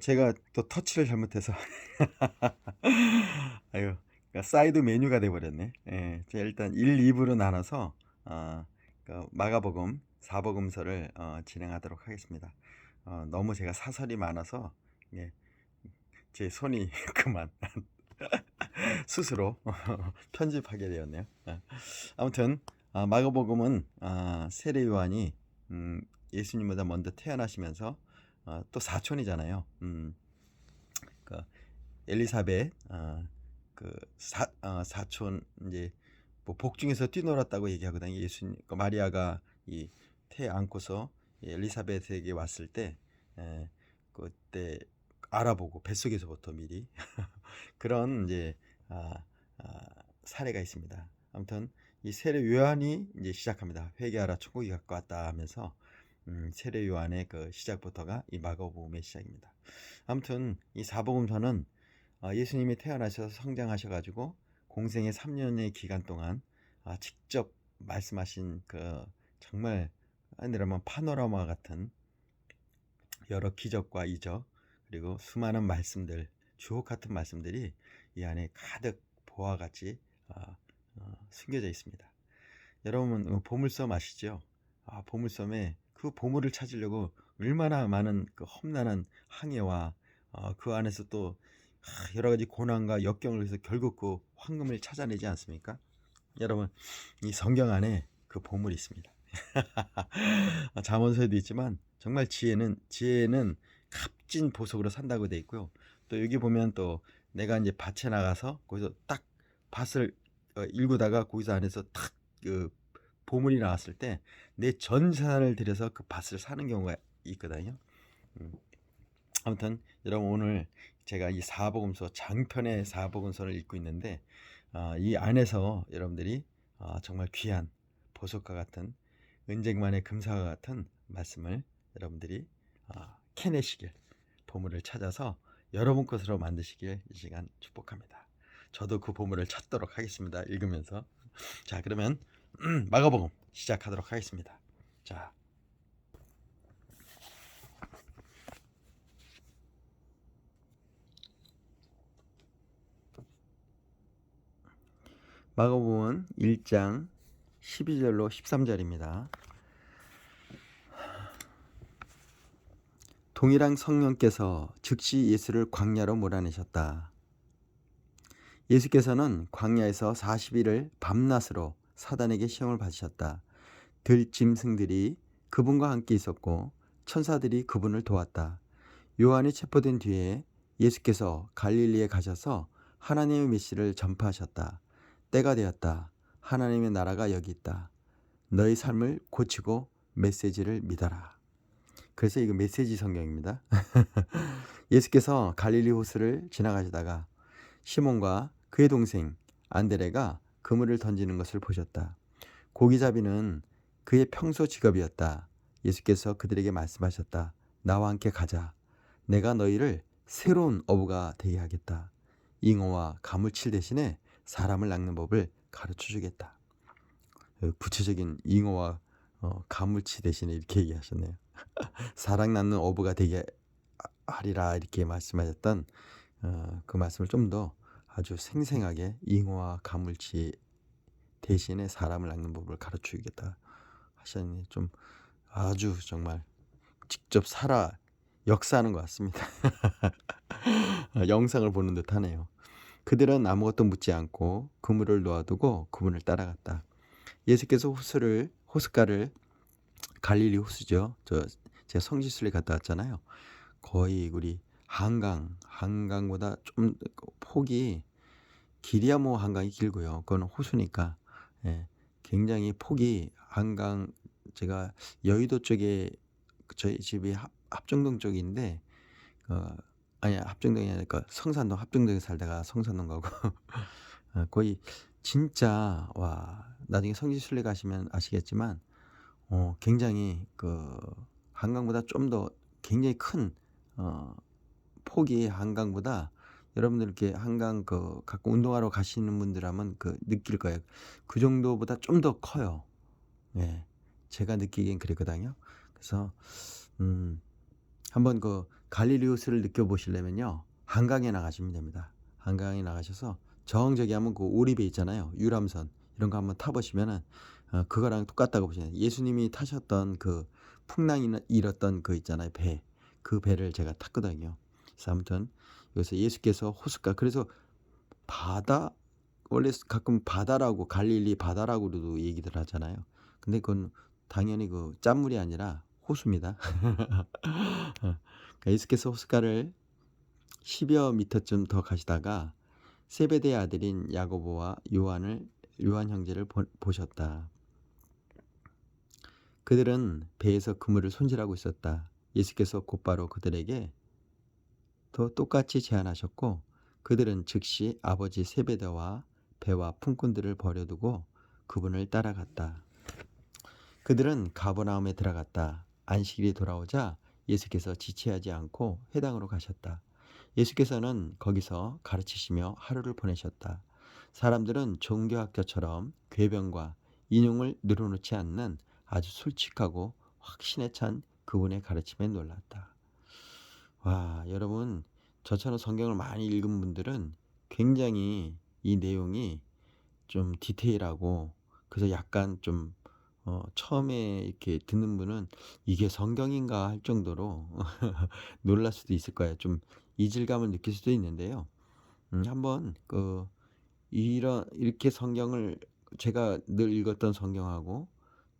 제가 또 터치를 잘못해서 아유, 그러니까 사이드 메뉴가 돼 버렸네. 예. 제가 일단 1, 2 부로 나눠서 마가복음 4복음서를 진행하도록 하겠습니다. 너무 제가 사설이 많아서 예, 제 손이 그만 스스로 편집하게 되었네요. 아무튼 마가복음은 세례 요한이 예수님보다 먼저 태어나시면서 또 사촌이잖아요. 그 엘리사벳 사촌 이제 뭐 복중에서 뛰놀았다고 얘기하거든요. 예수님 마리아가 이 태 안고서 이 엘리사벳에게 왔을 때 그때 알아보고 뱃속에서부터 미리 그런 이제 아, 아, 사례가 있습니다. 아무튼 이 세례 요한이 이제 시작합니다. 회개하라 천국이 가까웠다 하면서 세례 요한의 그 시작부터가 이 마가복음의 시작입니다. 아무튼 이 사복음서는 예수님이 태어나셔서 성장하셔가지고 공생의 3년의 기간 동안 직접 말씀하신 그 정말 아니라면 파노라마 같은 여러 기적과 이적 그리고 수많은 말씀들 주옥 같은 말씀들이 이 안에 가득 보화 같이 숨겨져 있습니다. 여러분 보물섬 아시죠? 보물섬에 그 보물을 찾으려고 얼마나 많은 그 험난한 항해와 그 안에서 또 여러 가지 고난과 역경을 해서 결국 그 황금을 찾아내지 않습니까? 여러분 이 성경 안에 그 보물이 있습니다. 잠언서에도 있지만 정말 지혜는 값진 보석으로 산다고 돼 있고요. 또 여기 보면 또 내가 이제 밭에 나가서 거기서 딱 밭을 일구다가 거기서 안에서 탁 그 보물이 나왔을 때 내 전 재산을 들여서 그 밭을 사는 경우가 있거든요. 음, 아무튼 여러분 오늘 제가 이 사복음서 장편의 사복음서를 읽고 있는데 이 안에서 여러분들이 정말 귀한 보석과 같은 은쟁반의 금사와 같은 말씀을 여러분들이 캐내시길 보물을 찾아서 여러분 것으로 만드시길 이 시간 축복합니다. 저도 그 보물을 찾도록 하겠습니다. 읽으면서 자 그러면 마가복음 시작하도록 하겠습니다. 자 마가복음은 1장 12절로 13절입니다. 동일한 성령께서 즉시 예수를 광야로 몰아내셨다. 예수께서는 광야에서 40일을 밤낮으로 사단에게 시험을 받으셨다. 들짐승들이 그분과 함께 있었고 천사들이 그분을 도왔다. 요한이 체포된 뒤에 예수께서 갈릴리에 가셔서 하나님의 메시를 전파하셨다. 때가 되었다. 하나님의 나라가 여기 있다. 너의 삶을 고치고 메시지를 믿어라. 그래서 이거 메시지 성경입니다. 예수께서 갈릴리 호수를 지나가시다가 시몬과 그의 동생 안드레가 그물을 던지는 것을 보셨다. 고기잡이는 그의 평소 직업이었다. 예수께서 그들에게 말씀하셨다. 나와 함께 가자. 내가 너희를 새로운 어부가 되게 하겠다. 잉어와 가물칠 대신에 사람을 낚는 법을 가르쳐 주겠다. 구체적인 잉어와 가물치 대신에 이렇게 얘기하셨네요. 사랑 낳는 어부가 되게 하리라 이렇게 말씀하셨던 그 말씀을 좀 더 아주 생생하게 잉어와 가물치 대신에 사람을 낚는 법을 가르치겠다 하셨니 좀 아주 정말 직접 살아 역사하는 것 같습니다. 영상을 보는 듯 하네요. 그들은 아무것도 묻지 않고 그물을 놓아두고 그분을 따라갔다. 예수께서 호숫가를 갈릴리 호수죠. 제가 성지순례 갔다 왔잖아요. 거의 우리 한강보다 좀 폭이 길이야 뭐 한강이 길고요. 그건 호수니까 예, 굉장히 폭이 한강 제가 여의도 쪽에 저희 집이 합정동 쪽인데 아니 합정동이 아니라 성산동 합정동에 살다가 성산동 가고 거의 진짜 와 나중에 성지순례 가시면 아시겠지만 굉장히 그 한강보다 좀 더 굉장히 큰 폭이 한강보다 여러분들 이렇게 한강 가끔 운동하러 가시는 분들하면 느낄 거예요. 그 정도보다 좀 더 커요. 예. 제가 느끼기엔 그랬거든요. 그래서 한번 갈릴리우스를 느껴보시려면요, 한강에 나가시면 됩니다. 한강에 나가셔서 저기 하면 그 오리배 있잖아요, 유람선, 이런 거 한번 타보시면은 그거랑 똑같다고 보시면, 예수님이 타셨던 그 풍랑이 일었던 그 있잖아요, 배, 그 배를 제가 탔거든요. 그래서 아무튼 여기서 예수께서 호숫가, 그래서 바다, 원래 가끔 바다라고, 갈릴리 바다라고도 얘기들 하잖아요. 근데 그건 당연히 그 짠물이 아니라 호수입니다. 그러니까 예수께서 호숫가를 10여 미터쯤 더 가시다가 세베대의 아들인 야고보와 요한 형제를 보셨다. 그들은 배에서 그물을 손질하고 있었다. 예수께서 곧바로 그들에게 더 똑같이 제안하셨고, 그들은 즉시 아버지 세베대와 배와 품꾼들을 버려두고 그분을 따라갔다. 그들은 가버나움에 들어갔다. 안식일이 돌아오자 예수께서 지체하지 않고 회당으로 가셨다. 예수께서는 거기서 가르치시며 하루를 보내셨다. 사람들은 종교학자처럼 궤변과 인용을 늘어놓지 않는 아주 솔직하고 확신에 찬 그분의 가르침에 놀랐다. 와, 여러분, 저처럼 성경을 많이 읽은 분들은 굉장히 이 내용이 좀 디테일하고, 그래서 약간 좀 처음에 이렇게 듣는 분은 이게 성경인가 할 정도로 놀랄 수도 있을 거예요. 좀 이질감을 느낄 수도 있는데요. 한번 이렇게 성경을, 제가 늘 읽었던 성경하고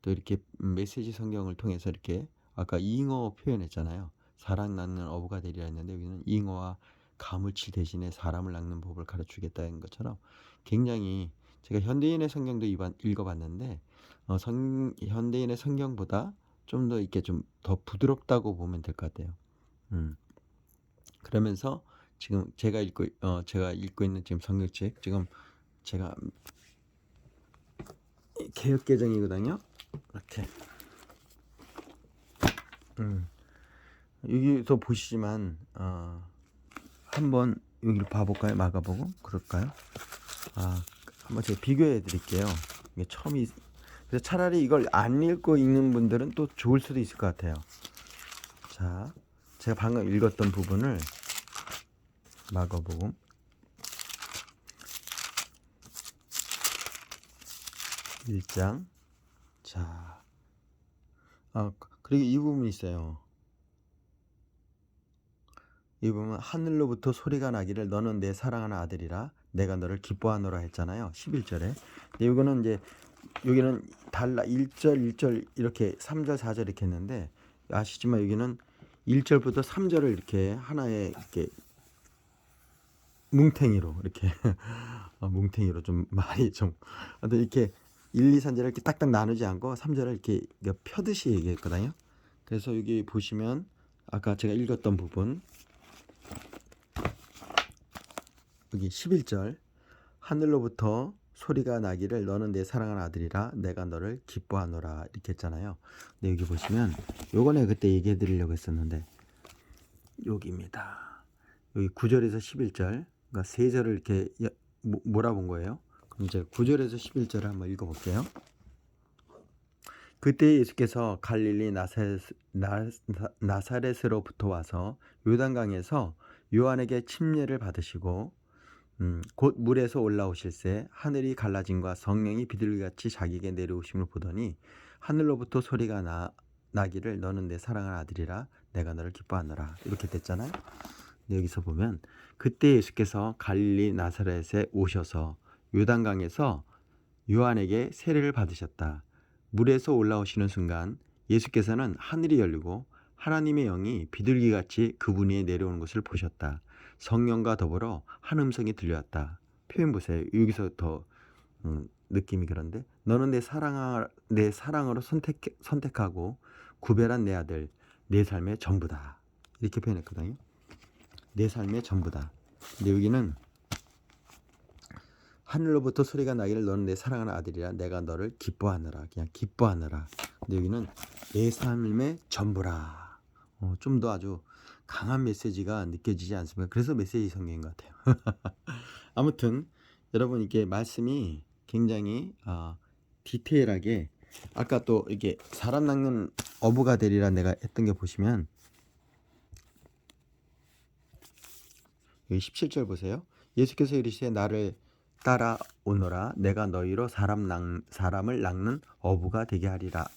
또 이렇게 메시지 성경을 통해서 이렇게 아까 잉어 표현했잖아요. 사랑 낳는 어부가 되리라 했는데, 여기는 잉어와 가물치 대신에 사람을 낳는 법을 가르치겠다는 것처럼 굉장히, 제가 현대인의 성경도 읽어봤는데 현대인의 성경보다 좀 더 이렇게 좀 더 부드럽다고 보면 될 것 같아요. 그러면서 지금 제가 읽고 있는 지금 성경책, 지금 제가 개역 개정이거든요. 이렇게 여기서 보시지만 한번 여기를 봐볼까요? 마가복음 그럴까요? 한번 제가 비교해 드릴게요. 이게 처음이, 그래서 차라리 이걸 안 읽고 읽는 분들은 또 좋을 수도 있을 것 같아요. 자, 제가 방금 읽었던 부분을 마가복음 1장. 자, 그리고 이 부분이 있어요. 이 부분, 하늘로부터 소리가 나기를 너는 내 사랑하는 아들이라 내가 너를 기뻐하노라 했잖아요. 11절에. 근데 이거는 이제 여기는 달라 1절 1절 이렇게 3절 4절 이렇게 했는데, 아시지만 여기는 1절부터 3절을 이렇게 하나의 이렇게 뭉탱이로 이렇게 뭉탱이로 좀 많이 좀 이렇게 1, 2, 3절을 이렇게 딱딱 나누지 않고 3절을 이렇게 펴듯이 얘기했거든요. 그래서 여기 보시면 아까 제가 읽었던 부분, 여기 11절, 하늘로부터 소리가 나기를 너는 내 사랑하는 아들이라 내가 너를 기뻐하노라 이렇게 했잖아요. 근데 여기 보시면 요거는 그때 얘기해 드리려고 했었는데 여기입니다. 여기 9절에서 11절, 그러니까 세 절을 이렇게 몰아본 거예요. 그럼 제가 9절에서 11절을 한번 읽어볼게요. 그때 예수께서 갈릴리 나사렛으로부터 와서 요단강에서 요한에게 침례를 받으시고 곧 물에서 올라오실새 하늘이 갈라짐과 성령이 비둘기같이 자기에게 내려오심을 보더니 하늘로부터 소리가 나기를 너는 내 사랑하는 아들이라 내가 너를 기뻐하노라 이렇게 됐잖아요. 여기서 보면 그때 예수께서 갈릴리 나사렛에 오셔서 요단강에서 요한에게 세례를 받으셨다. 물에서 올라오시는 순간 예수께서는 하늘이 열리고 하나님의 영이 비둘기같이 그분 위에 내려오는 것을 보셨다. 성령과 더불어 한 음성이 들려왔다. 표현 보세요. 여기서 더 느낌이 그런데, 너는 내 사랑으로 선택하고 구별한 내 아들, 내 삶의 전부다. 이렇게 표현했거든요. 내 삶의 전부다. 근데 여기는 하늘로부터 소리가 나기를 너는 내 사랑하는 아들이라 내가 너를 기뻐하느라, 그냥 기뻐하느라. 근데 여기는 내 삶의 전부라. 좀 더 아주 강한 메시지가 느껴지지 않습니까? 그래서 메시지 성경인 것 같아요. 아무튼 여러분, 이게 말씀이 굉장히 디테일하게, 아까 또 이게 사람 낳는 어부가 되리라 내가 했던 게 보시면 여기 17절 보세요. 예수께서 이르시되 나를 따라오너라 내가 너희로 사람을 낚는 어부가 되게 하리라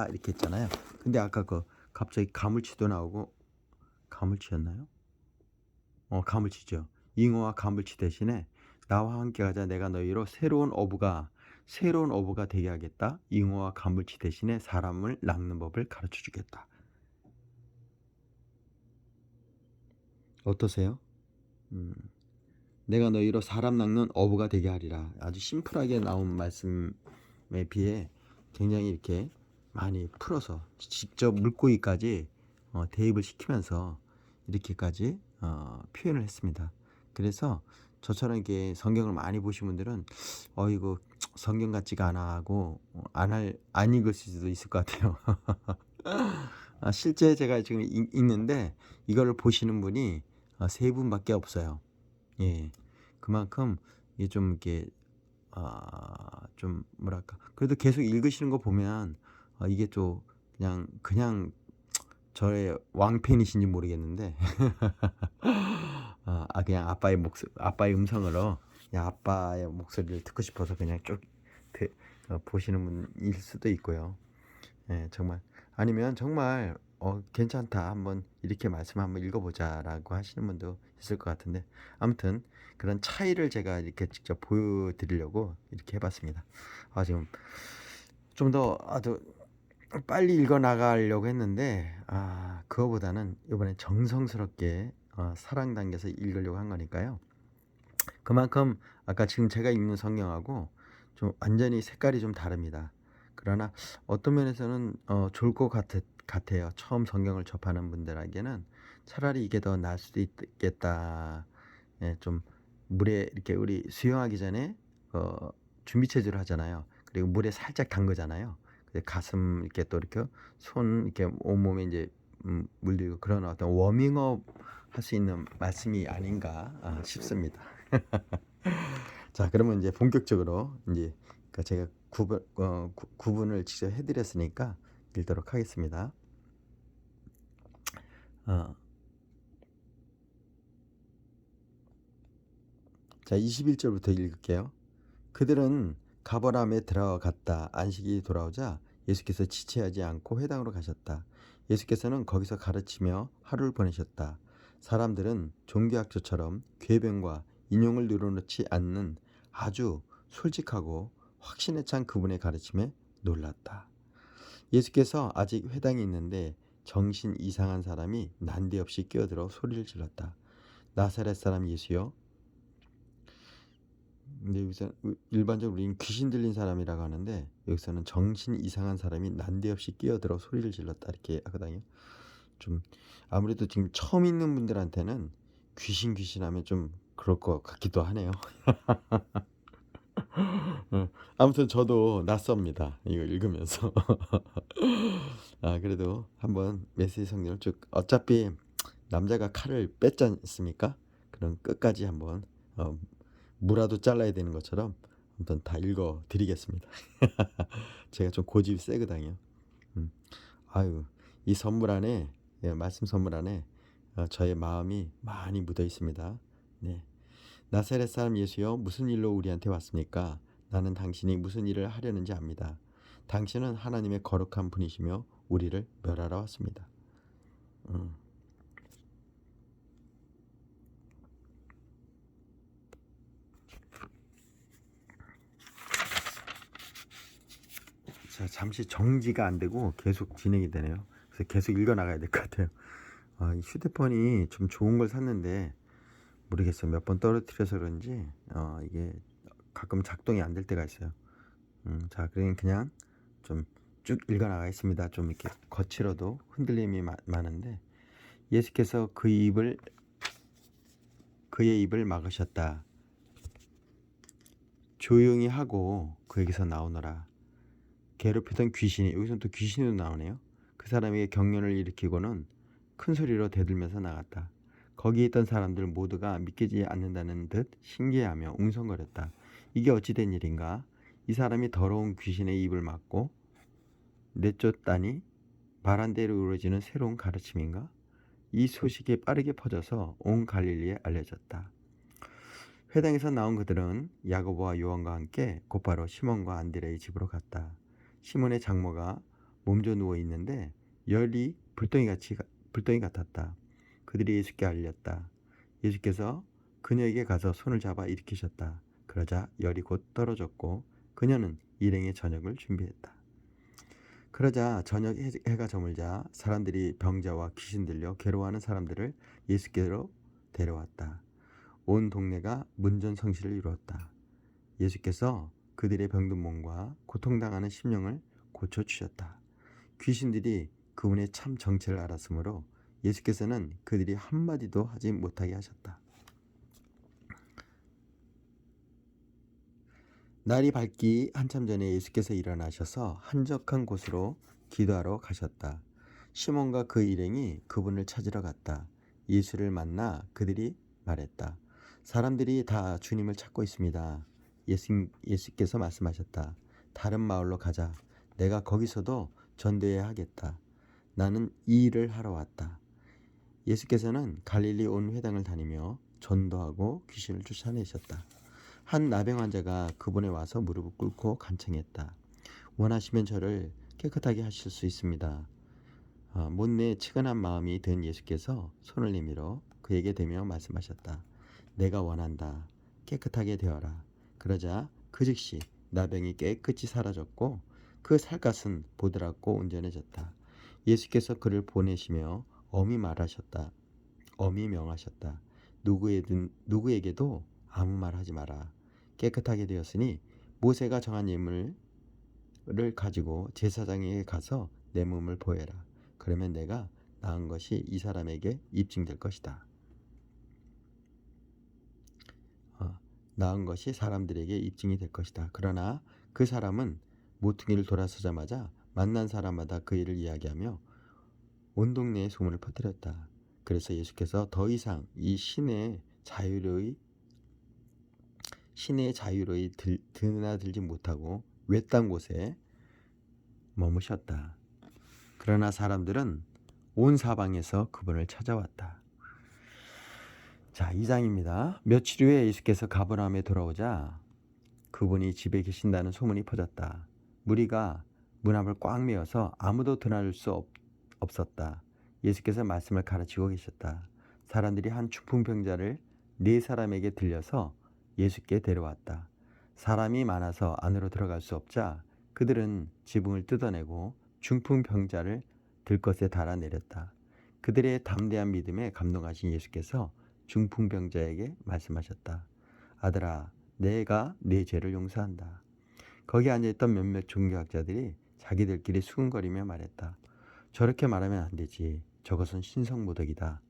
이렇게 했잖아요. 근데 아까 갑자기 가물치도 나오고 가물치였나요? 가물치죠. 잉어와 가물치 대신에 나와 함께 가자 내가 너희로 새로운 어부가 되게 하겠다. 잉어와 가물치 대신에 사람을 낚는 법을 가르쳐 주겠다. 어떠세요? 내가 너희로 사람 낚는 어부가 되게 하리라. 아주 심플하게 나온 말씀에 비해 굉장히 이렇게 많이 풀어서 직접 물고기까지 대입을 시키면서 이렇게까지 표현을 했습니다. 그래서 저처럼 이렇게 성경을 많이 보신 분들은 이거 성경 같지가 않아 하고 안 읽을 수도 있을 것 같아요. 실제 제가 지금 읽는데 이거를 보시는 분이 세 분밖에 없어요. 예, 그만큼 이게 좀 이렇게 좀 뭐랄까 그래도 계속 읽으시는 거 보면 이게 또 그냥 저의 왕팬이신지 모르겠는데 그냥 아빠의 음성으로 아빠의 목소리를 듣고 싶어서 그냥 쭉 보시는 분일 수도 있고요. 예, 정말 아니면 정말 괜찮다 한번 이렇게 말씀 한번 읽어보자라고 하시는 분도 있을 것 같은데 아무튼 그런 차이를 제가 이렇게 직접 보여드리려고 이렇게 해봤습니다. 지금 좀 더 아주 빨리 읽어 나가려고 했는데 그거보다는 이번에 정성스럽게 사랑 담겨서 읽으려고 한 거니까요. 그만큼 아까 지금 제가 읽는 성경하고 좀 완전히 색깔이 좀 다릅니다. 그러나 어떤 면에서는 좋을 것 같아요. 처음 성경을 접하는 분들에게는 차라리 이게 더 나을 수도 있겠다. 예, 좀 물에 이렇게 우리 수영하기 전에 준비 체조를 하잖아요. 그리고 물에 살짝 담그잖아요. 가슴 이렇게 또 이렇게 손 이렇게 온몸에 이제 물들고 그런 어떤 워밍업 할 수 있는 말씀이 아닌가 싶습니다. 자, 그러면 이제 본격적으로 이제 제가 구분을 직접 해드렸으니까 읽도록 하겠습니다. 자, 21절부터 읽을게요. 그들은 가버나움에 들어갔다. 안식이 돌아오자 예수께서 지체하지 않고 회당으로 가셨다. 예수께서는 거기서 가르치며 하루를 보내셨다. 사람들은 종교학자처럼 궤변과 인용을 늘어놓지 않는 아주 솔직하고 확신에 찬 그분의 가르침에 놀랐다. 예수께서 아직 회당에 있는데 정신 이상한 사람이 난데없이 끼어들어 소리를 질렀다. 나사렛 사람 예수여. 근데 여기서 일반적으로 우리는 귀신 들린 사람이라고 하는데 여기서는 정신 이상한 사람이 난데없이 끼어들어 소리를 질렀다 이렇게 하거든요. 좀 아무래도 지금 처음 있는 분들한테는 귀신 하면 좀 그럴 것 같기도 하네요. 아무튼 저도 낯섭니다. 이거 읽으면서. 그래도 한번 메시지 성경을 쭉 어차피 남자가 칼을 뺐지 않습니까? 그럼 끝까지 한번 무라도 잘라야 되는 것처럼 한번 다 읽어 드리겠습니다. 제가 좀 고집이 세거든요. 이 선물 안에 말씀 선물 안에 저의 마음이 많이 묻어 있습니다. 네. 나사렛 사람 예수여 무슨 일로 우리한테 왔습니까? 나는 당신이 무슨 일을 하려는지 압니다. 당신은 하나님의 거룩한 분이시며 우리를 멸하러 왔습니다. 자, 잠시 정지가 안 되고 계속 진행이 되네요. 그래서 계속 읽어 나가야 될 것 같아요. 이 휴대폰이 좀 좋은 걸 샀는데 모르겠어요. 몇 번 떨어뜨려서 그런지 이게 가끔 작동이 안 될 때가 있어요. 자, 그냥 좀 쭉 읽어 나가겠습니다. 좀 이렇게 거칠어도 흔들림이 많은데 예수께서 그의 입을 막으셨다. 조용히 하고 그에게서 나오너라. 괴롭히던 귀신이 여기서 또 귀신으로 나오네요. 그 사람에게 경련을 일으키고는 큰 소리로 대들면서 나갔다. 거기 있던 사람들 모두가 믿기지 않는다는 듯 신기해하며 웅성거렸다. 이게 어찌된 일인가? 이 사람이 더러운 귀신의 입을 막고 내쫓다니 말한 대로 이루어지는 새로운 가르침인가? 이 소식이 빠르게 퍼져서 온 갈릴리에 알려졌다. 회당에서 나온 그들은 야고보와 요한과 함께 곧바로 시몬과 안드레의 집으로 갔다. 시몬의 장모가 몸져 누워 있는데 열이 불덩이 같았다. 그들이 예수께 알렸다. 예수께서 그녀에게 가서 손을 잡아 일으키셨다. 그러자 열이 곧 떨어졌고 그녀는 일행의 저녁을 준비했다. 그러자 저녁 해가 저물자 사람들이 병자와 귀신 들려 괴로워하는 사람들을 예수께로 데려왔다. 온 동네가 문전성시를 이루었다. 예수께서 그들의 병든 몸과 고통당하는 심령을 고쳐주셨다. 귀신들이 그분의 참 정체를 알았으므로 예수께서는 그들이 한마디도 하지 못하게 하셨다. 날이 밝기 한참 전에 예수께서 일어나셔서 한적한 곳으로 기도하러 가셨다. 시몬과 그 일행이 그분을 찾으러 갔다. 예수를 만나 그들이 말했다. 사람들이 다 주님을 찾고 있습니다. 예수께서 말씀하셨다. 다른 마을로 가자. 내가 거기서도 전도해야 하겠다. 나는 이 일을 하러 왔다. 예수께서는 갈릴리 온 회당을 다니며 전도하고 귀신을 쫓아내셨다. 한 나병 환자가 그분에 와서 무릎을 꿇고 간청했다. 원하시면 저를 깨끗하게 하실 수 있습니다. 못내 측은한 마음이 든 예수께서 손을 내밀어 그에게 대며 말씀하셨다. 내가 원한다. 깨끗하게 되어라. 그러자 그 즉시 나병이 깨끗이 사라졌고 그 살갗은 보드랍고 온전해졌다. 예수께서 그를 보내시며 엄히 명하셨다. 누구에게도 아무 말 하지 마라. 깨끗하게 되었으니 모세가 정한 예물을 가지고 제사장에게 가서 내 몸을 보여라. 그러면 내가 나은 것이 이 사람에게 입증될 것이다. 나은 것이 사람들에게 입증이 될 것이다. 그러나 그 사람은 모퉁이를 돌아서자마자 만난 사람마다 그 일을 이야기하며 온 동네에 소문을 퍼뜨렸다. 그래서 예수께서 더 이상 이 시내에 자유로이 드나들지 못하고 외딴 곳에 머무셨다. 그러나 사람들은 온 사방에서 그분을 찾아왔다. 자, 2장입니다. 며칠 후에 예수께서 가버나움에 돌아오자 그분이 집에 계신다는 소문이 퍼졌다. 무리가 문 앞을 꽉 메어서 아무도 드나들 수 없었다. 예수께서 말씀을 가르치고 계셨다. 사람들이 한 중풍병자를 4사람에게 들려서 예수께 데려왔다. 사람이 많아서 안으로 들어갈 수 없자 그들은 지붕을 뜯어내고 중풍병자를 들것에 달아 내렸다. 그들의 담대한 믿음에 감동하신 예수께서 중풍병자에게 말씀하셨다. 아들아, 내가 네 죄를 용서한다. 거기 앉아있던 몇몇 종교학자들이 자기들끼리 수근거리며 말했다. 저렇게 말하면 안 되지. 저것은 신성모독이다.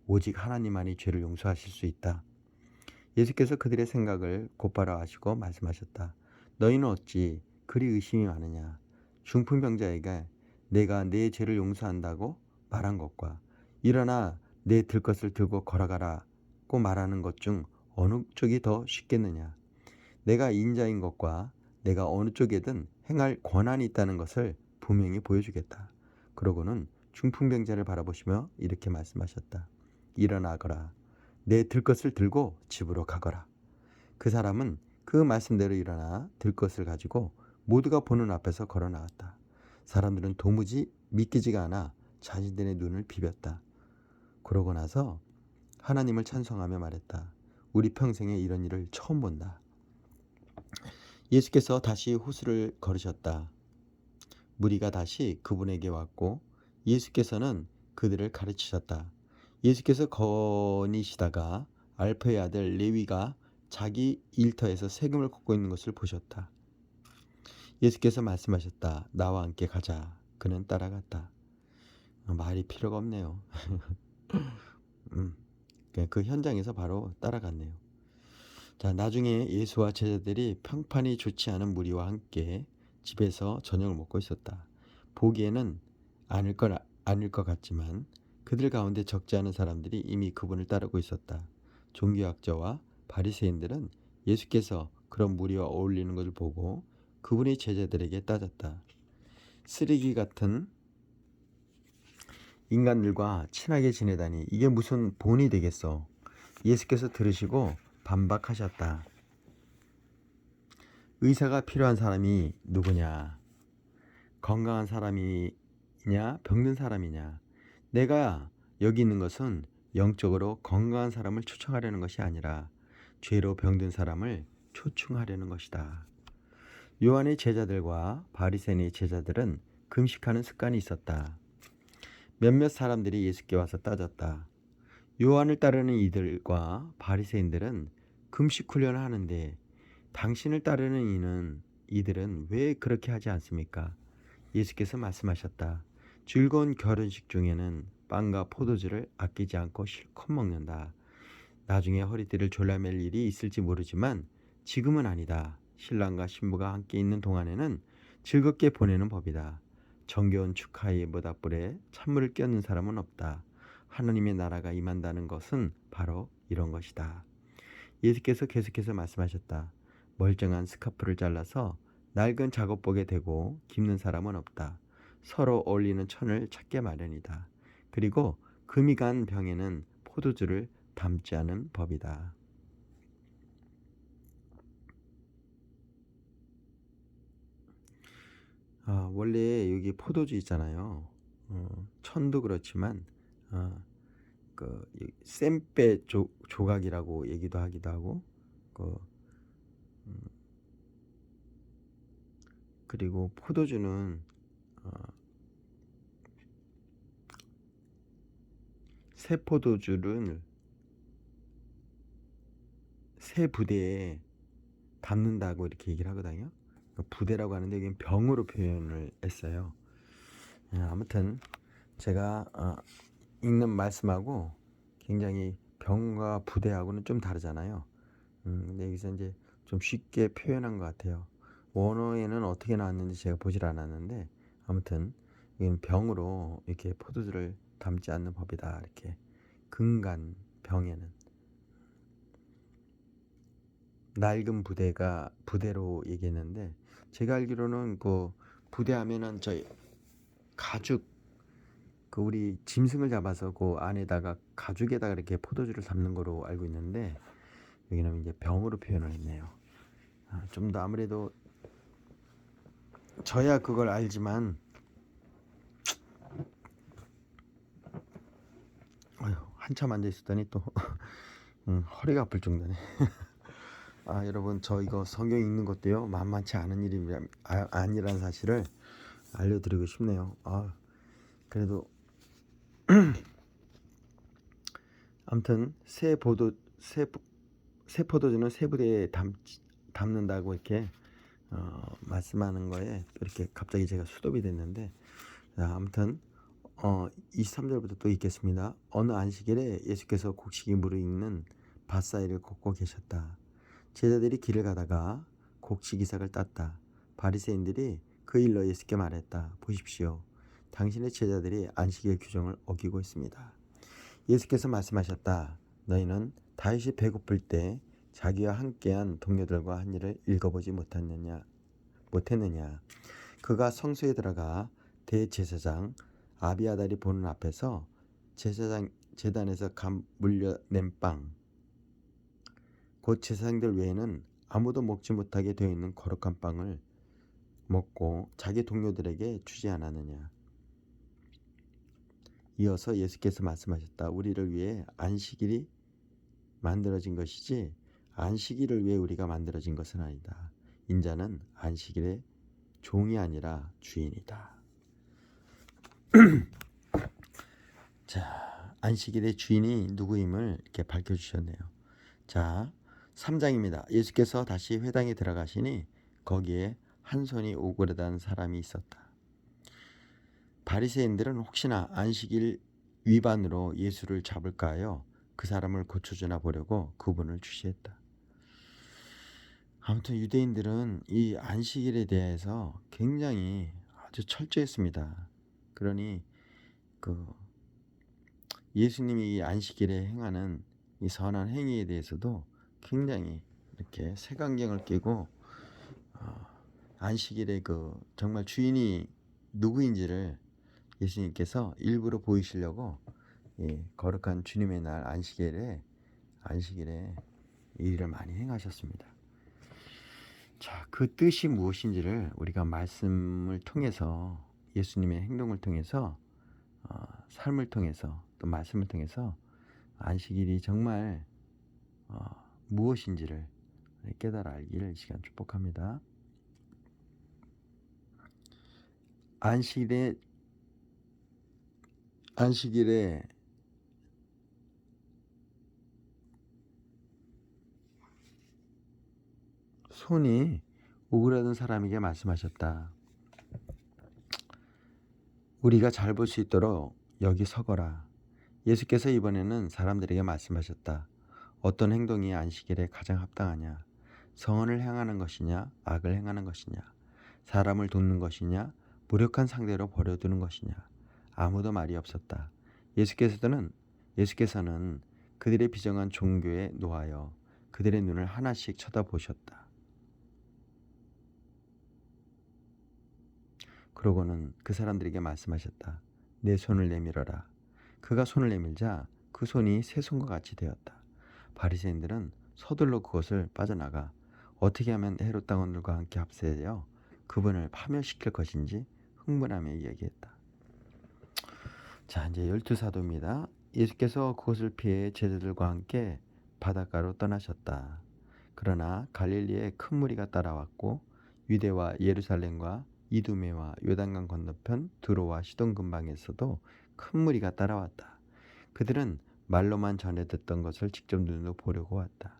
오직 하나님만이 죄를 용서하실 수 있다. 예수께서 그들의 생각을 곧바로 아시고 말씀하셨다. 너희는 어찌 그리 의심이 많으냐. 중풍병자에게 내가 네 죄를 용서한다고 말한 것과 일어나 내 들것을 들고 걸어가라고 말하는 것 중 어느 쪽이 더 쉽겠느냐. 내가 인자인 것과 내가 어느 쪽에든 행할 권한이 있다는 것을 분명히 보여주겠다. 그러고는 중풍병자를 바라보시며 이렇게 말씀하셨다. 일어나거라. 내 들것을 들고 집으로 가거라. 그 사람은 그 말씀대로 일어나 들것을 가지고 모두가 보는 앞에서 걸어 나왔다. 사람들은 도무지 믿기지가 않아 자신들의 눈을 비볐다. 그러고 나서 하나님을 찬송하며 말했다. 우리 평생에 이런 일을 처음 본다. 예수께서 다시 호수를 걸으셨다. 무리가 다시 그분에게 왔고 예수께서는 그들을 가르치셨다. 예수께서 거니시다가 알페의 아들 레위가 자기 일터에서 세금을 걷고 있는 것을 보셨다. 예수께서 말씀하셨다. 나와 함께 가자. 그는 따라갔다. 말이 필요가 없네요. 그 현장에서 바로 따라갔네요. 자, 나중에 예수와 제자들이 평판이 좋지 않은 무리와 함께 집에서 저녁을 먹고 있었다. 보기에는 아닐 것 같지만 그들 가운데 적지 않은 사람들이 이미 그분을 따르고 있었다. 종교학자와 바리새인들은 예수께서 그런 무리와 어울리는 것을 보고 그분의 제자들에게 따졌다. 쓰레기 같은 인간들과 친하게 지내다니 이게 무슨 본이 되겠어. 예수께서 들으시고 반박하셨다. 의사가 필요한 사람이 누구냐? 건강한 사람이냐? 병든 사람이냐? 내가 여기 있는 것은 영적으로 건강한 사람을 초청하려는 것이 아니라 죄로 병든 사람을 초청하려는 것이다. 요한의 제자들과 바리새인의 제자들은 금식하는 습관이 있었다. 몇몇 사람들이 예수께 와서 따졌다. 요한을 따르는 이들과 바리새인들은 금식 훈련을 하는데 당신을 따르는 이들은 왜 그렇게 하지 않습니까? 예수께서 말씀하셨다. 즐거운 결혼식 중에는 빵과 포도주를 아끼지 않고 실컷 먹는다. 나중에 허리띠를 졸라맬 일이 있을지 모르지만 지금은 아니다. 신랑과 신부가 함께 있는 동안에는 즐겁게 보내는 법이다. 정겨운 축하의 모닥불에 찬물을 끼얹는 사람은 없다. 하나님의 나라가 임한다는 것은 바로 이런 것이다. 예수께서 계속해서 말씀하셨다. 멀쩡한 스카프를 잘라서 낡은 작업복에 대고 깁는 사람은 없다. 서로 어울리는 천을 찾게 마련이다. 그리고 금이 간 병에는 포도주를 담지 않은 법이다. 원래 여기 포도주 있잖아요. 천도 그렇지만 그 샘배 조각이라고 얘기도 하기도 하고 그리고 포도주는 새 포도주를 새 부대에 담는다고 이렇게 얘기를 하거든요. 부대라고 하는데 여기는 병으로 표현을 했어요. 아무튼 제가 읽는 말씀하고 굉장히 병과 부대하고는 좀 다르잖아요. 근데 여기서 이제 좀 쉽게 표현한 것 같아요. 원어에는 어떻게 나왔는지 제가 보질 않았는데 아무튼 이건 병으로 이렇게 포도주를 담지 않는 법이다. 이렇게 금간 병에는 낡은 부대로 얘기했는데 제가 알기로는 그 부대하면은 저희 가죽 그 우리 짐승을 잡아서 그 안에다가 가죽에다가 이렇게 포도주를 담는 거로 알고 있는데 여기는 이제 병으로 표현을 했네요. 좀 더 아무래도 저야 그걸 알지만 한참 앉아 있었더니 또 허리가 아플 정도네. 여러분 저 이거 성경 읽는 것도요 만만치 않은 일이 아니라는 사실을 알려드리고 싶네요. 그래도 아무튼 새 포도주는 새 부대에 담는다고 이렇게 말씀하는 거에 이렇게 갑자기 제가 수dob이 됐는데 아무튼 23절부터 또 읽겠습니다. 어느 안식일에 예수께서 곡식이 무르익는 밭사이를 걷고 계셨다. 제자들이 길을 가다가 곡식 이삭을 땄다. 바리새인들이 그 일로 예수께 말했다. 보십시오. 당신의 제자들이 안식일 규정을 어기고 있습니다. 예수께서 말씀하셨다. 너희는 다윗이 배고플 때 자기와 함께한 동료들과 한 일을 읽어보지 못했느냐? 그가 성소에 들어가 대제사장 아비아달이 보는 앞에서 제단에서 감 물려낸 빵, 곧 제사장들 외에는 아무도 먹지 못하게 되어 있는 거룩한 빵을 먹고 자기 동료들에게 주지 않았느냐? 이어서 예수께서 말씀하셨다. 우리를 위해 안식일이 만들어진 것이지 안식일을 위해 우리가 만들어진 것은 아니다. 인자는 안식일의 종이 아니라 주인이다. 자, 안식일의 주인이 누구임을 이렇게 밝혀주셨네요. 자, 3장입니다. 예수께서 다시 회당에 들어가시니 거기에 한 손이 오그라든 사람이 있었다. 바리새인들은 혹시나 안식일 위반으로 예수를 잡을까 하여 그 사람을 고쳐주나 보려고 그분을 주시했다. 아무튼 유대인들은 이 안식일에 대해서 굉장히 아주 철저했습니다. 그러니 예수님이 이 안식일에 행하는 이 선한 행위에 대해서도 굉장히 이렇게 색안경을 끼고 안식일에 정말 주인이 누구인지를 예수님께서 일부러 보이시려고 거룩한 주님의 날 안식일에 이 일을 많이 행하셨습니다. 자, 그 뜻이 무엇인지를 우리가 말씀을 통해서, 예수님의 행동을 통해서, 삶을 통해서, 또 말씀을 통해서 안식일이 정말 무엇인지를 깨달아 알기를 이 시간 축복합니다. 안식일에 손이 오그라든 사람에게 말씀하셨다. 우리가 잘 볼 수 있도록 여기 서거라. 예수께서 이번에는 사람들에게 말씀하셨다. 어떤 행동이 안식일에 가장 합당하냐? 선을 행하는 것이냐? 악을 행하는 것이냐? 사람을 돕는 것이냐? 무력한 상대로 버려두는 것이냐? 아무도 말이 없었다. 예수께서는 그들의 비정한 종교에 노하여 그들의 눈을 하나씩 쳐다보셨다. 그러고는 그 사람들에게 말씀하셨다. 내 손을 내밀어라. 그가 손을 내밀자 그 손이 새 손과 같이 되었다. 바리새인들은 서둘러 그것을 빠져나가 어떻게 하면 헤롯 당원들과 함께 합세하여 그분을 파멸시킬 것인지 흥분하며 이야기했다. 자, 이제 12사도입니다. 예수께서 그것을 피해 제자들과 함께 바닷가로 떠나셨다. 그러나 갈릴리에 큰 무리가 따라왔고 유대와 예루살렘과 이두메와 요단강 건너편 두로와 시돈 근방에서도 큰 무리가 따라왔다. 그들은 말로만 전해 듣던 것을 직접 눈으로 보려고 왔다.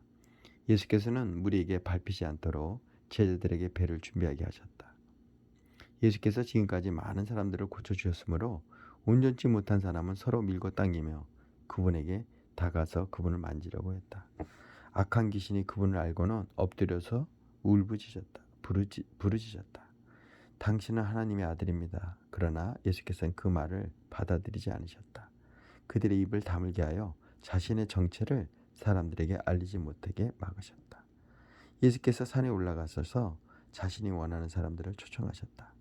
예수께서는 무리에게 밟히지 않도록 제자들에게 배를 준비하게 하셨다. 예수께서 지금까지 많은 사람들을 고쳐주셨으므로 온전치 못한 사람은 서로 밀고 당기며 그분에게 다가서 그분을 만지려고 했다. 악한 귀신이 그분을 알고는 엎드려서 울부짖었다. 부르짖었다. 당신은 하나님의 아들입니다. 그러나 예수께서는 그 말을 받아들이지 않으셨다. 그들의 입을 다물게 하여 자신의 정체를 사람들에게 알리지 못하게 막으셨다. 예수께서 산에 올라가셔서 자신이 원하는 사람들을 초청하셨다.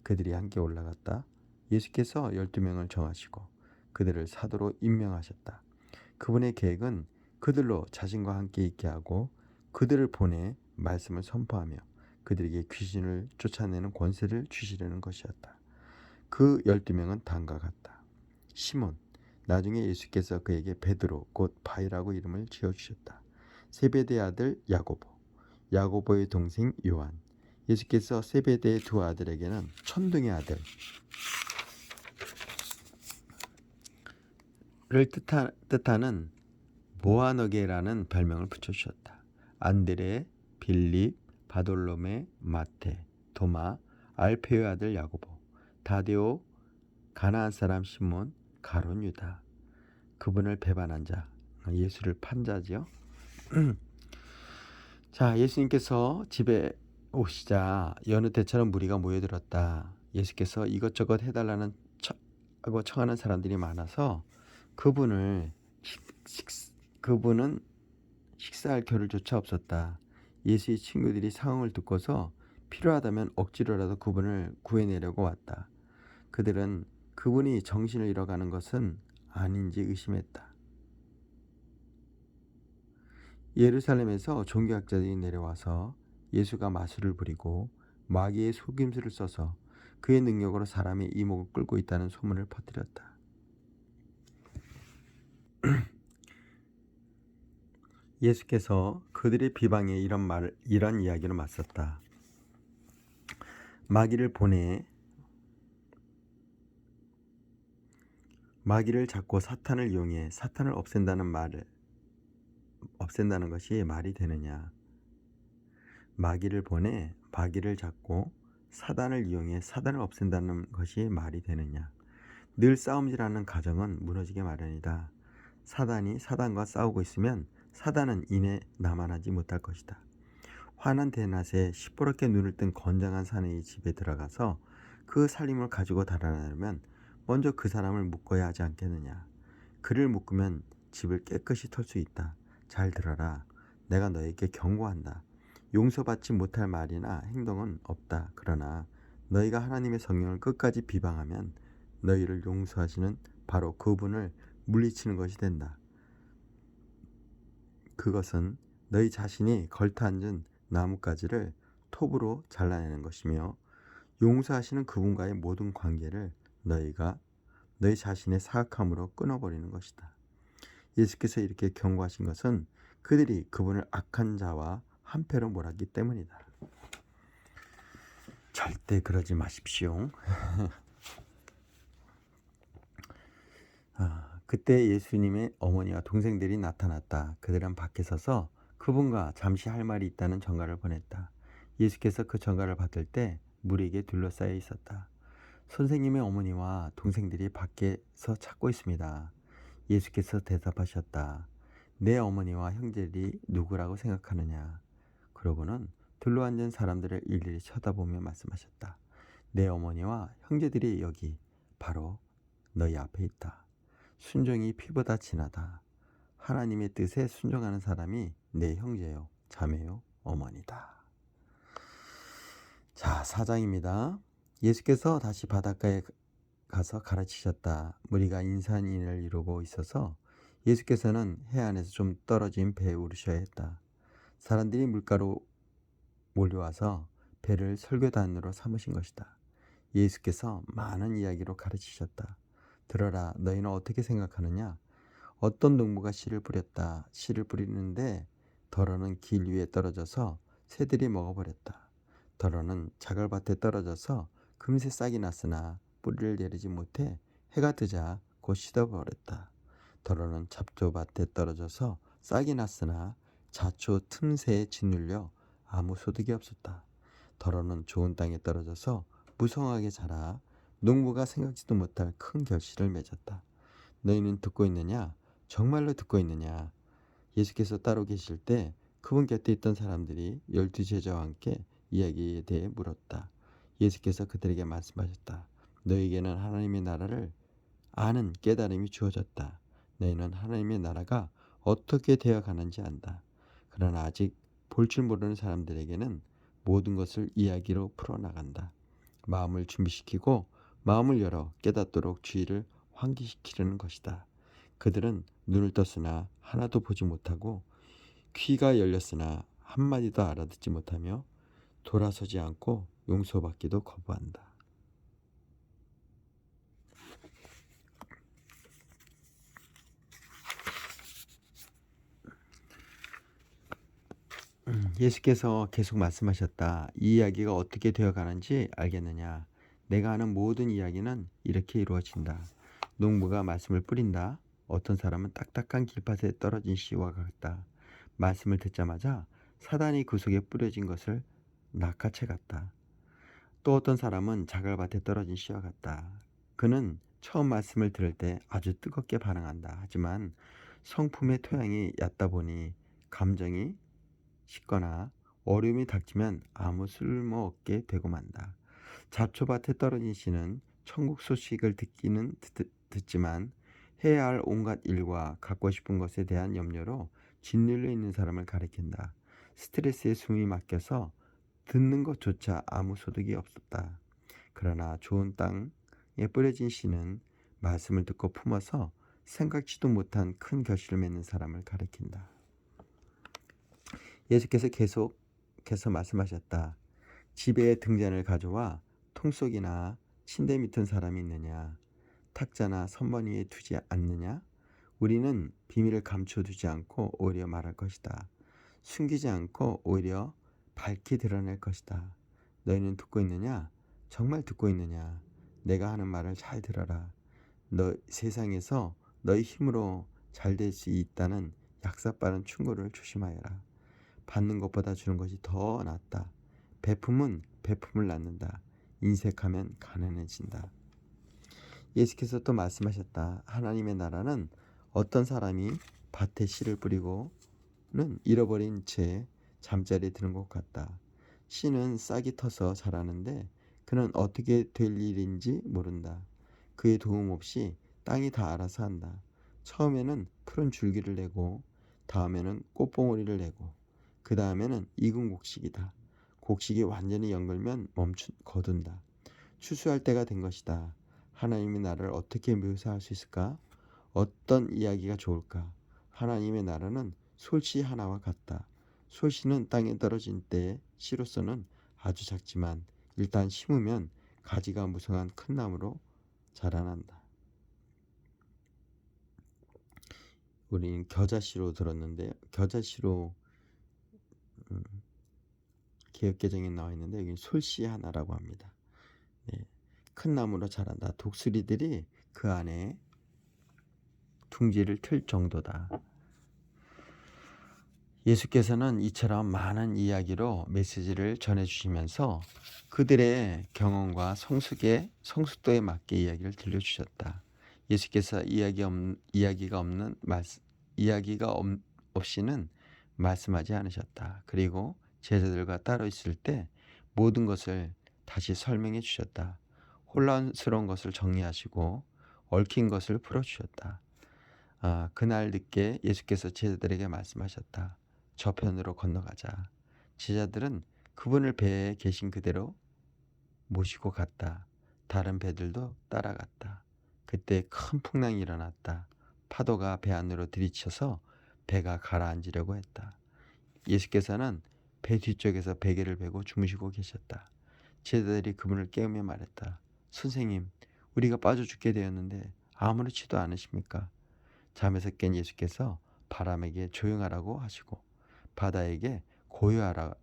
그들이 함께 올라갔다. 예수께서 12명을 정하시고 그들을 사도로 임명하셨다. 그분의 계획은 그들로 자신과 함께 있게 하고 그들을 보내 말씀을 선포하며 그들에게 귀신을 쫓아내는 권세를 주시려는 것이었다. 그 12명은 다음과 같다. 시몬, 나중에 예수께서 그에게 베드로 곧 바이라고 이름을 지어주셨다. 세베대의 아들 야고보, 야고보의 동생 요한. 예수께서 세베대의 두 아들에게는 천둥의 아들을 뜻하는 모아너게라는 별명을 붙여주셨다. 안드레, 빌립, 바돌로메, 마테, 도마, 알페의 아들 야고보, 다데오, 가나안 사람 시몬, 가룟 유다. 그분을 배반한 자, 예수를 판 자지요. 자, 예수님께서 집에 오시자 여느 때처럼 무리가 모여들었다. 예수께서 이것저것 해달라는 청하는 사람들이 많아서 그분은 식사할 겨를조차 없었다. 예수의 친구들이 상황을 듣고서 필요하다면 억지로라도 그분을 구해내려고 왔다. 그들은 그분이 정신을 잃어가는 것은 아닌지 의심했다. 예루살렘에서 종교학자들이 내려와서 예수가 마술을 부리고 마귀의 속임수를 써서 그의 능력으로 사람의 이목을 끌고 있다는 소문을 퍼뜨렸다. 예수께서 그들의 비방에 이런 이야기로 맞섰다. 마귀를 잡고 사탄을 이용해 사탄을 없앤다는 것이 말이 되느냐? 마귀를 보내 마귀를 잡고 사단을 이용해 사단을 없앤다는 것이 말이 되느냐? 늘 싸움질하는 가정은 무너지게 마련이다. 사단이 사단과 싸우고 있으면 사단은 이내 남아나지 못할 것이다. 환한 대낮에 시퍼렇게 눈을 뜬 건장한 사내의 집에 들어가서 그 살림을 가지고 달아나려면 먼저 그 사람을 묶어야 하지 않겠느냐. 그를 묶으면 집을 깨끗이 털 수 있다. 잘 들어라. 내가 너에게 경고한다. 용서받지 못할 말이나 행동은 없다. 그러나 너희가 하나님의 성령을 끝까지 비방하면 너희를 용서하시는 바로 그분을 물리치는 것이 된다. 그것은 너희 자신이 걸터앉은 나뭇가지를 톱으로 잘라내는 것이며 용서하시는 그분과의 모든 관계를 너희가 너희 자신의 사악함으로 끊어버리는 것이다. 예수께서 이렇게 경고하신 것은 그들이 그분을 악한 자와 한패로 몰았기 때문이다. 절대 그러지 마십시오. 그때 예수님의 어머니와 동생들이 나타났다. 그들은 밖에 서서 그분과 잠시 할 말이 있다는 전가를 보냈다. 예수께서 그 전가를 받을 때 무리에게 둘러싸여 있었다. 선생님의 어머니와 동생들이 밖에서 찾고 있습니다. 예수께서 대답하셨다. 내 어머니와 형제들이 누구라고 생각하느냐? 그러고는 둘러앉은 사람들을 일일이 쳐다보며 말씀하셨다. 내 어머니와 형제들이 여기 바로 너희 앞에 있다. 순종이 피보다 진하다. 하나님의 뜻에 순종하는 사람이 내 형제요, 자매요, 어머니다. 자, 4장입니다. 예수께서 다시 바닷가에 가서 가르치셨다. 무리가 인산인해를 이루고 있어서 예수께서는 해안에서 좀 떨어진 배에 오르셔야 했다. 사람들이 물가로 몰려와서 배를 설교단으로 삼으신 것이다. 예수께서 많은 이야기로 가르치셨다. 들어라, 너희는 어떻게 생각하느냐? 어떤 농부가 씨를 뿌렸다. 씨를 뿌리는데 덜어는 길 위에 떨어져서 새들이 먹어버렸다. 덜어는 자갈밭에 떨어져서 금세 싹이 났으나 뿌리를 내리지 못해 해가 뜨자 곧 시들어버렸다. 덜어는 잡초밭에 떨어져서 싹이 났으나 잡초 틈새에 짓눌려 아무 소득이 없었다. 덜어는 좋은 땅에 떨어져서 무성하게 자라 농부가 생각지도 못할 큰 결실을 맺었다. 너희는 듣고 있느냐? 정말로 듣고 있느냐? 예수께서 따로 계실 때 그분 곁에 있던 사람들이 12제자와 함께 이야기에 대해 물었다. 예수께서 그들에게 말씀하셨다. 너희에게는 하나님의 나라를 아는 깨달음이 주어졌다. 너희는 하나님의 나라가 어떻게 되어가는지 안다. 그러나 아직 볼 줄 모르는 사람들에게는 모든 것을 이야기로 풀어나간다. 마음을 준비시키고 마음을 열어 깨닫도록 주의를 환기시키려는 것이다. 그들은 눈을 떴으나 하나도 보지 못하고 귀가 열렸으나 한마디도 알아듣지 못하며 돌아서지 않고 용서받기도 거부한다. 예수께서 계속 말씀하셨다. 이 이야기가 어떻게 되어가는지 알겠느냐? 내가 하는 모든 이야기는 이렇게 이루어진다. 농부가 말씀을 뿌린다. 어떤 사람은 딱딱한 길밭에 떨어진 씨와 같다. 말씀을 듣자마자 사단이 그 속에 뿌려진 것을 낚아채 갔다. 또 어떤 사람은 자갈밭에 떨어진 씨와 같다. 그는 처음 말씀을 들을 때 아주 뜨겁게 반응한다. 하지만 성품의 토양이 얕다 보니 감정이 식거나 어려움이 닥치면 아무 쓸모없게 되고 만다. 잡초밭에 떨어진 씨는 천국 소식을 듣지만 해야 할 온갖 일과 갖고 싶은 것에 대한 염려로 짓눌려 있는 사람을 가리킨다. 스트레스에 숨이 막혀서 듣는 것조차 아무 소득이 없었다. 그러나 좋은 땅에 뿌려진 씨는 말씀을 듣고 품어서 생각지도 못한 큰 결실을 맺는 사람을 가리킨다. 예수께서 계속해서 말씀하셨다. 집에 등잔을 가져와 통 속이나 침대 밑은 사람이 있느냐? 탁자나 선반 위에 두지 않느냐? 우리는 비밀을 감춰두지 않고 오히려 말할 것이다. 숨기지 않고 오히려 밝히 드러낼 것이다. 너희는 듣고 있느냐? 정말 듣고 있느냐? 내가 하는 말을 잘 들어라. 너 세상에서 너희 힘으로 잘 될 수 있다는 약삭빠른 충고를 조심하여라. 받는 것보다 주는 것이 더 낫다. 베품은 베품을 낳는다. 인색하면 가난해진다. 예수께서 또 말씀하셨다. 하나님의 나라는 어떤 사람이 밭에 씨를 뿌리고는 잃어버린 채 잠자리에 드는 것 같다. 씨는 싹이 터서 자라는데 그는 어떻게 될 일인지 모른다. 그의 도움 없이 땅이 다 알아서 한다. 처음에는 푸른 줄기를 내고 다음에는 꽃봉오리를 내고 그 다음에는 익은 곡식이다. 곡식이 완전히 연글면 거둔다. 추수할 때가 된 것이다. 하나님의 나라를 어떻게 묘사할 수 있을까? 어떤 이야기가 좋을까? 하나님의 나라는 솔씨 하나와 같다. 솔씨는 땅에 떨어진 때 씨로서는 아주 작지만 일단 심으면 가지가 무성한 큰 나무로 자라난다. 우리는 겨자씨로 들었는데 겨자씨로 개역개정에 나와 있는데 여기 솔씨 하나라고 합니다. 네, 큰 나무로 자란다. 독수리들이 그 안에 둥지를 틀 정도다. 예수께서는 이처럼 많은 이야기로 메시지를 전해주시면서 그들의 경험과 성숙도에 맞게 이야기를 들려주셨다. 예수께서 이야기가 없이는 말씀하지 않으셨다. 그리고 제자들과 따로 있을 때 모든 것을 다시 설명해 주셨다. 혼란스러운 것을 정리하시고 얽힌 것을 풀어주셨다. 그날 늦게 예수께서 제자들에게 말씀하셨다. 저편으로 건너가자. 제자들은 그분을 배에 계신 그대로 모시고 갔다. 다른 배들도 따라갔다. 그때 큰 풍랑이 일어났다. 파도가 배 안으로 들이쳐서 배가 가라앉으려고 했다. 예수께서는 배 뒤쪽에서 베개를 베고 주무시고 계셨다. 제자들이 그분을 깨우며 말했다. 선생님, 우리가 빠져 죽게 되었는데 아무렇지도 않으십니까? 잠에서 깬 예수께서 바람에게 조용하라고 하시고 바다에게 고요하여라,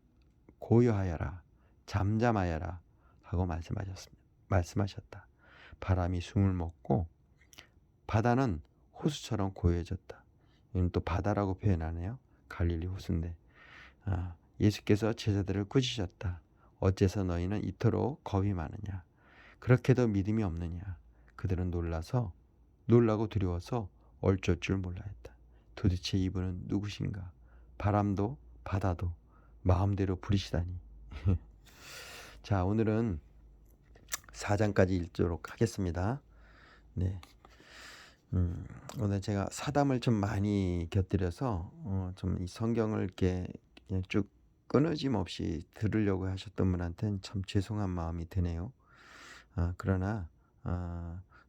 잠잠하여라 하고 말씀하셨다. 바람이 숨을 먹고 바다는 호수처럼 고요해졌다. 이건 또 바다라고 표현하네요. 갈릴리 호수인데 예수께서 제자들을 꾸짖으셨다. 어째서 너희는 이토록 겁이 많으냐? 그렇게도 믿음이 없느냐? 그들은 놀라고 두려워서 어쩔 줄 몰라 했다. 도대체 이분은 누구신가? 바람도 바다도 마음대로 부리시다니. 자, 오늘은 4장까지 읽도록 하겠습니다. 네. 오늘 제가 사담을 좀 많이 곁들여서 좀 이 성경을 이렇게 그냥 쭉 끊어짐 없이 들으려고 하셨던 분한테는 참 죄송한 마음이 드네요. 그러나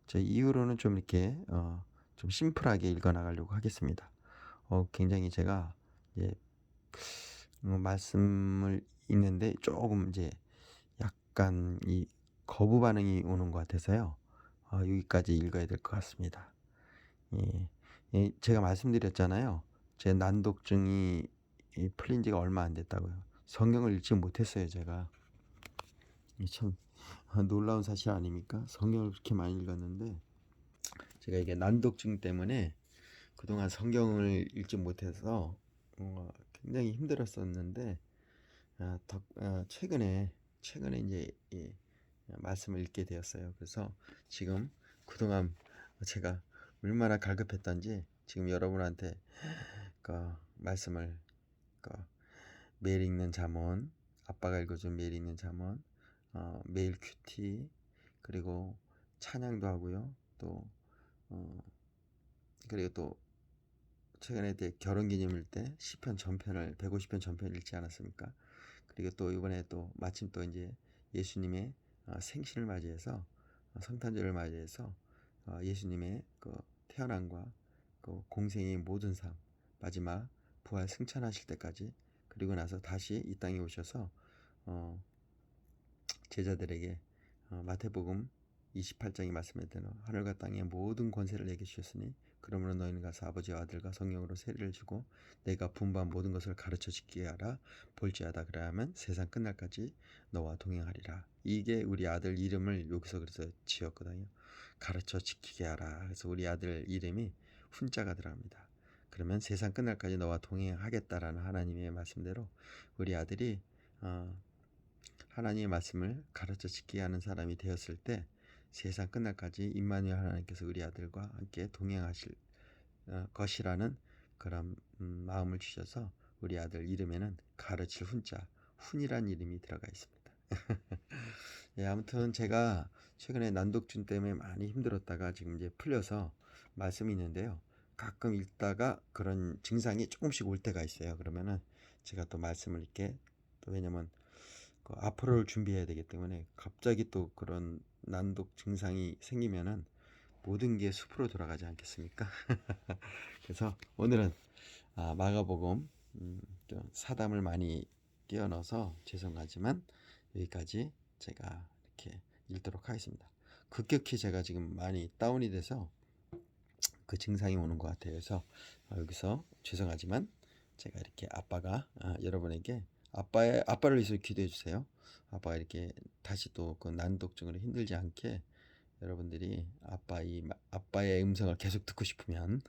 저 이후로는 좀 이렇게 좀 심플하게 읽어나가려고 하겠습니다. 굉장히 제가 이제 말씀을 읽는데 조금 이제 약간 이 거부 반응이 오는 것 같아서요. 여기까지 읽어야 될 것 같습니다. 제가 말씀드렸잖아요. 제 난독증이 풀린 지가 얼마 안 됐다고요. 성경을 읽지 못했어요, 제가. 참 놀라운 사실 아닙니까? 성경을 그렇게 많이 읽었는데 제가 이게 난독증 때문에 그동안 성경을 읽지 못해서 굉장히 힘들었었는데 최근에 이제 말씀을 읽게 되었어요. 그래서 지금 그동안 제가 얼마나 갈급했던지 지금 여러분한테 그 말씀을 매일 읽는 잠언, 아빠가 읽어준 매일 읽는 잠언, 매일 큐티, 그리고 찬양도 하고요. 또 그리고 또 최근에 결혼기념일 때 시편 전편을 150편 전편을 읽지 않았습니까? 그리고 또 이번에 또 마침 또 이제 예수님의 생신을 맞이해서 성탄절을 맞이해서 예수님의 그 태어남과 그 공생의 모든 삶, 마지막 부활 승천하실 때까지, 그리고 나서 다시 이 땅에 오셔서 제자들에게 마태복음 28장이 말씀에 대로 하늘과 땅의 모든 권세를 내게 주셨으니 그러므로 너희는 가서 아버지와 아들과 성령으로 세례를 주고 내가 분부한 모든 것을 가르쳐 지키게 하라. 볼지어다 그러하면 세상 끝날까지 너와 동행하리라. 이게 우리 아들 이름을 여기서 그래서 지었거든요. 가르쳐 지키게 하라. 그래서 우리 아들 이름이 훈자가 들어갑니다. 그러면 세상 끝날까지 너와 동행하겠다라는 하나님의 말씀대로 우리 아들이 하나님의 말씀을 가르쳐 지키게 하는 사람이 되었을 때 세상 끝날까지 임마누엘 하나님께서 우리 아들과 함께 동행하실 것이라는 그런 마음을 주셔서 우리 아들 이름에는 가르칠 훈자, 훈이란 이름이 들어가 있습니다. 예, 아무튼 제가 최근에 난독증 때문에 많이 힘들었다가 지금 이제 풀려서 말씀이 있는데요. 가끔 읽다가 그런 증상이 조금씩 올 때가 있어요. 그러면은 제가 또 말씀을 이렇게 또 왜냐면 앞으로를 준비해야 되기 때문에 갑자기 또 그런 난독 증상이 생기면은 모든 게 숲으로 돌아가지 않겠습니까? 그래서 오늘은 마가복음 좀 사담을 많이 끼워넣어서 죄송하지만 여기까지 제가 이렇게 읽도록 하겠습니다. 급격히 제가 지금 많이 다운이 돼서 그 증상이 오는 것 같아요. 그래서 여기서 죄송하지만 제가 이렇게 아빠가 여러분에게 아빠를 위해서 기도해 주세요. 아빠가 이렇게 다시 또 그 난독증으로 힘들지 않게 여러분들이 아빠의 음성을 계속 듣고 싶으면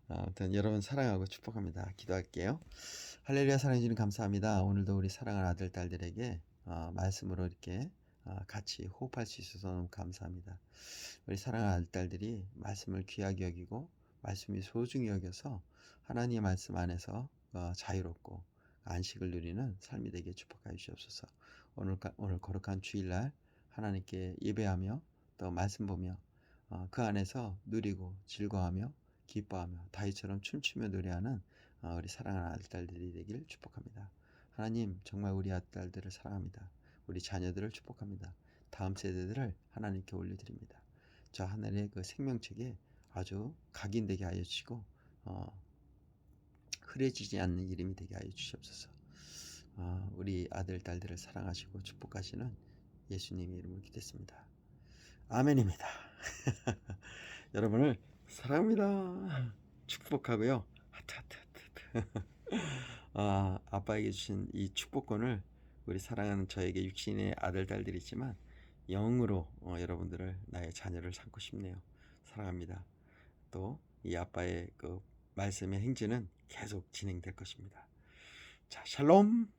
아무튼 여러분 사랑하고 축복합니다. 기도할게요. 할렐루야. 사랑해 주님 감사합니다. 오늘도 우리 사랑하는 아들 딸들에게 말씀으로 이렇게 같이 호흡할 수 있어서 너무 감사합니다. 우리 사랑하는 아들 딸들이 말씀을 귀하게 여기고 말씀이 소중히 여겨서 하나님의 말씀 안에서 자유롭고 안식을 누리는 삶이 되게 축복하여 주옵소서. 오늘 거룩한 주일날 하나님께 예배하며 또 말씀 보며 그 안에서 누리고 즐거워하며 기뻐하며 다윗처럼 춤추며 노래하는 우리 사랑하는 아들딸들이 되길 축복합니다. 하나님 정말 우리 아들딸들을 사랑합니다. 우리 자녀들을 축복합니다. 다음 세대들을 하나님께 올려드립니다. 저 하늘의 그 생명책에 아주 각인되게 하여 주시고 흐려지지 않는 이름이 되게 하여 주시옵소서. 우리 아들 딸들을 사랑하시고 축복하시는 예수님의 이름으로 기도했습니다. 아멘입니다. 여러분을 사랑합니다. 축복하고요. 아빠에게 주신 이 축복권을 우리 사랑하는 저에게 육신의 아들 딸들이지만 영으로 여러분들을 나의 자녀를 삼고 싶네요. 사랑합니다. 또 이 아빠의 그 말씀의 행진은 계속 진행될 것입니다. 자, 샬롬.